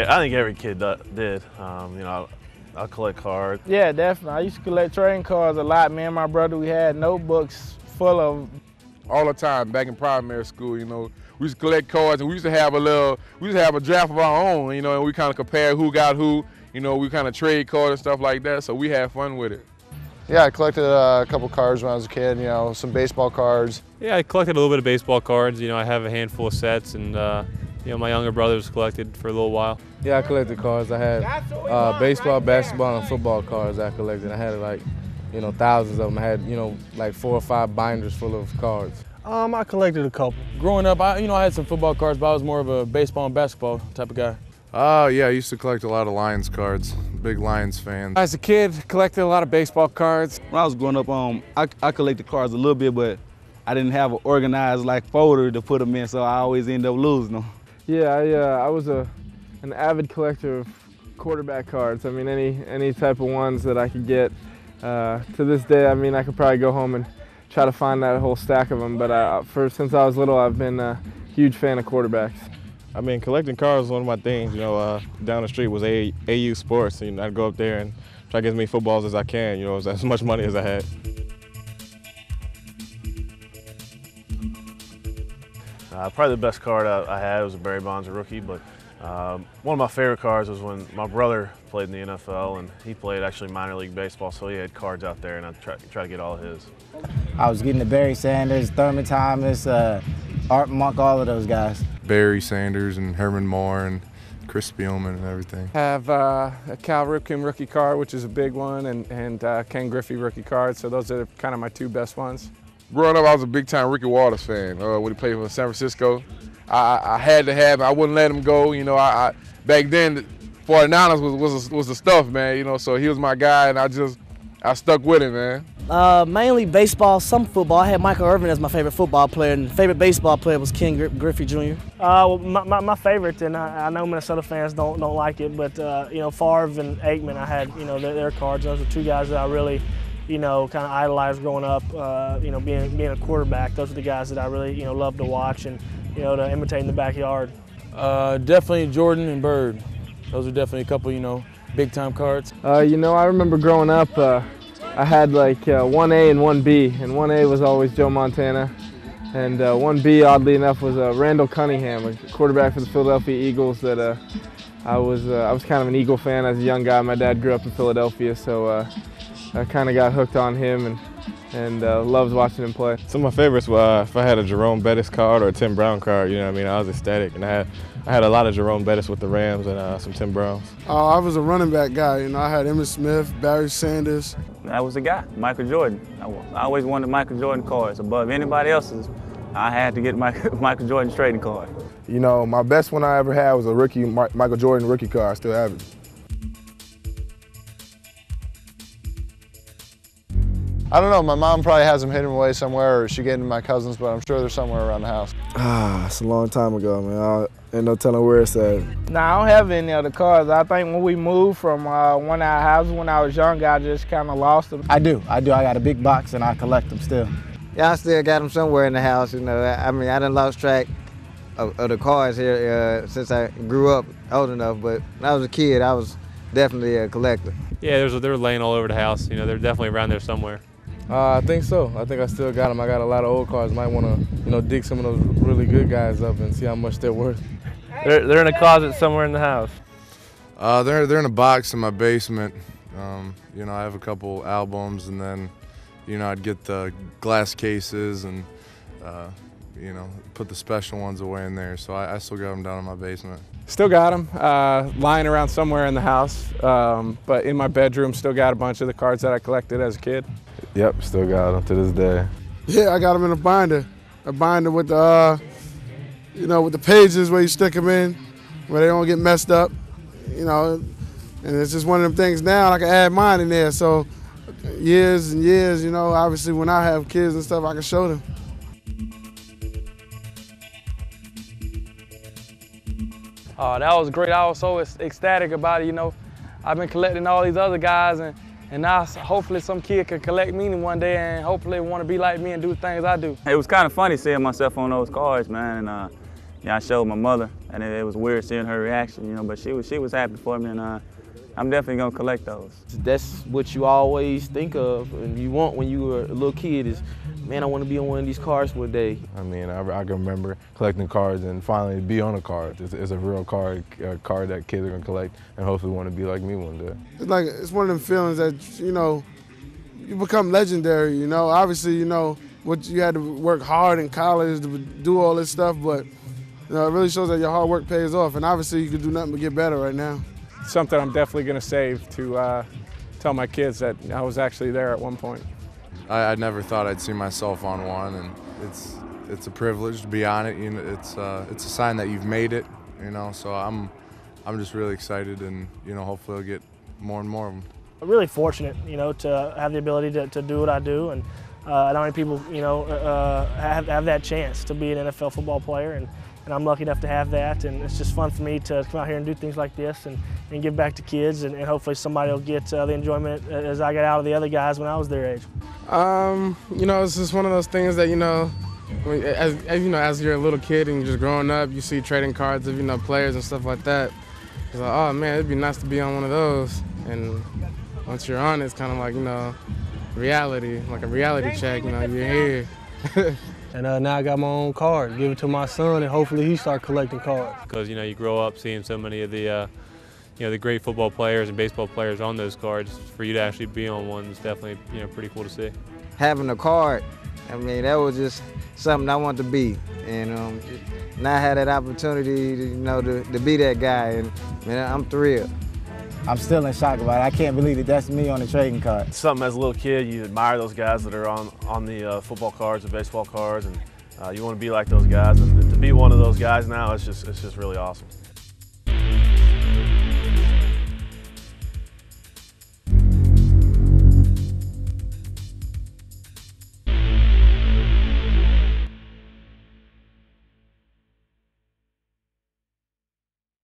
think every kid did. You know, I collect cards. Yeah, definitely. I used to collect trading cards a lot. Me and my brother, we had notebooks full of all the time back in primary school. You know, we used to collect cards, and we used to have a draft of our own. You know, and we kind of compare who got who. You know, we kind of trade cards and stuff like that. So we had fun with it. Yeah, I collected a couple cards when I was a kid. You know, some baseball cards. Yeah, I collected a little bit of baseball cards. You know, I have a handful of sets, and you know, my younger brothers collected for a little while. Yeah, I collected cards. I had baseball, basketball, and football cards I collected. I had like, you know, thousands of them. I had, you know, like 4 or 5 binders full of cards. I collected a couple. Growing up, I had some football cards, but I was more of a baseball and basketball type of guy. Yeah, I used to collect a lot of Lions cards. Big Lions fan. As a kid, collected a lot of baseball cards. When I was growing up, I collected cards a little bit, but I didn't have an organized folder to put them in, so I always end up losing them. Yeah, I was an avid collector of quarterback cards. I mean, any type of ones that I could get. To this day, I mean, I could probably go home and try to find that whole stack of them. But since I was little, I've been a huge fan of quarterbacks. I mean, collecting cards was one of my things. You know, down the street was AU Sports. And, I'd go up there and try to get as many footballs as I can. You know, as much money as I had. Probably the best card I had was a Barry Bonds rookie, but one of my favorite cards was when my brother played in the NFL, and he played actually minor league baseball, so he had cards out there, and I try to get all of his. I was getting the Barry Sanders, Thurman Thomas, Art Monk, all of those guys. Barry Sanders and Herman Moore and Chris Spielman and everything. I have a Cal Ripken rookie card, which is a big one, and Ken Griffey rookie card, so those are kind of my 2 best ones. Growing up, I was a big-time Ricky Watters fan. When he played for San Francisco, I had to have him. I wouldn't let him go. You know, back then, the 49ers was the stuff, man. You know, so he was my guy, and I stuck with him, man. Mainly baseball, some football. I had Michael Irvin as my favorite football player, and favorite baseball player was Ken Griffey Jr. Well, my favorite, and I know Minnesota fans don't like it, but you know, Favre and Aikman, I had, you know, their cards. Those are 2 guys that I really, you know, kind of idolized growing up. You know, being a quarterback, those are the guys that I really, you know, love to watch and, you know, to imitate in the backyard. Definitely Jordan and Bird. Those are definitely a couple, you know, big-time cards. You know, I remember growing up, I had like 1A and 1B, and 1A was always Joe Montana, and 1B, oddly enough, was Randall Cunningham, a quarterback for the Philadelphia Eagles. That I was kind of an Eagle fan as a young guy. My dad grew up in Philadelphia, so I kind of got hooked on him and loved watching him play. Some of my favorites were if I had a Jerome Bettis card or a Tim Brown card. You know what I mean? I was ecstatic, and I had a lot of Jerome Bettis with the Rams and some Tim Browns. I was a running back guy. You know, I had Emmitt Smith, Barry Sanders. That was the guy, Michael Jordan. I always wanted Michael Jordan cards above anybody else's. I had to get Michael Jordan's trading card. You know, my best one I ever had was a Michael Jordan rookie card. I still have it. I don't know, my mom probably has them hidden away somewhere, or she gave them to my cousins, but I'm sure they're somewhere around the house. It's a long time ago, man. Ain't no telling where it's at. Nah, I don't have any other cards. I think when we moved from one of our houses when I was young, I just kind of lost them. I do. I got a big box, and I collect them still. Yeah, I still got them somewhere in the house, you know. I mean, I done lost track of the cards here since I grew up old enough, but when I was a kid, I was definitely a collector. Yeah, they're laying all over the house. You know, they're definitely around there somewhere. I think so. I think I still got them. I got a lot of old cards. Might want to, you know, dig some of those really good guys up and see how much they're worth. They're in a closet somewhere in the house. They're in a box in my basement. You know, I have a couple albums, and then, you know, I'd get the glass cases and, you know, put the special ones away in there. So I still got them down in my basement. Still got them lying around somewhere in the house, but in my bedroom, still got a bunch of the cards that I collected as a kid. Yep, still got them to this day. Yeah, I got them in a binder with the, you know, with the pages where you stick them in, where they don't get messed up, you know, and it's just one of them things now, I can add mine in there, so years and years, you know, obviously when I have kids and stuff, I can show them. That was great. I was so ecstatic about it, you know. I've been collecting all these other guys, and now hopefully some kid can collect me one day and hopefully want to be like me and do the things I do. It was kind of funny seeing myself on those cards, man. And, I showed my mother, and it was weird seeing her reaction, but she was happy for me, and I'm definitely gonna collect those. That's what you always think of and you want when you were a little kid is, man, I want to be on one of these cars one day. I mean, I can remember collecting cards and finally be on a card. It's a real card, a card that kids are gonna collect and hopefully want to be like me one day. It's one of them feelings that, you become legendary, Obviously, what you had to work hard in college to do all this stuff, but it really shows that your hard work pays off, and obviously you can do nothing but get better right now. Something I'm definitely going to save to tell my kids that I was actually there at one point. I never thought I'd see myself on one, and it's a privilege to be on it. It's a sign that you've made it. So I'm just really excited, and hopefully I'll get more and more of them. I'm really fortunate, to have the ability to do what I do, and not many people, have that chance to be an NFL football player, and I'm lucky enough to have that, and it's just fun for me to come out here and do things like this and give back to kids, and hopefully somebody will get the enjoyment as I got out of the other guys when I was their age. It's just one of those things that, as you're a little kid and you're just growing up, you see trading cards of, players and stuff like that. It's like, oh man, it'd be nice to be on one of those. And once you're on it, it's kind of like, reality, like a reality check, you're here. And now I got my own card, give it to my son, and hopefully he start collecting cards. Because you grow up seeing so many of the the great football players and baseball players on those cards. For you to actually be on one is definitely pretty cool to see. Having a card, I mean, that was just something I wanted to be, and now I had that opportunity to be that guy, and man, I'm thrilled. I'm still in shock about it. I can't believe that that's me on the trading card. Something as a little kid, you admire those guys that are on the football cards or baseball cards, and you want to be like those guys. And to be one of those guys now, it's just really awesome.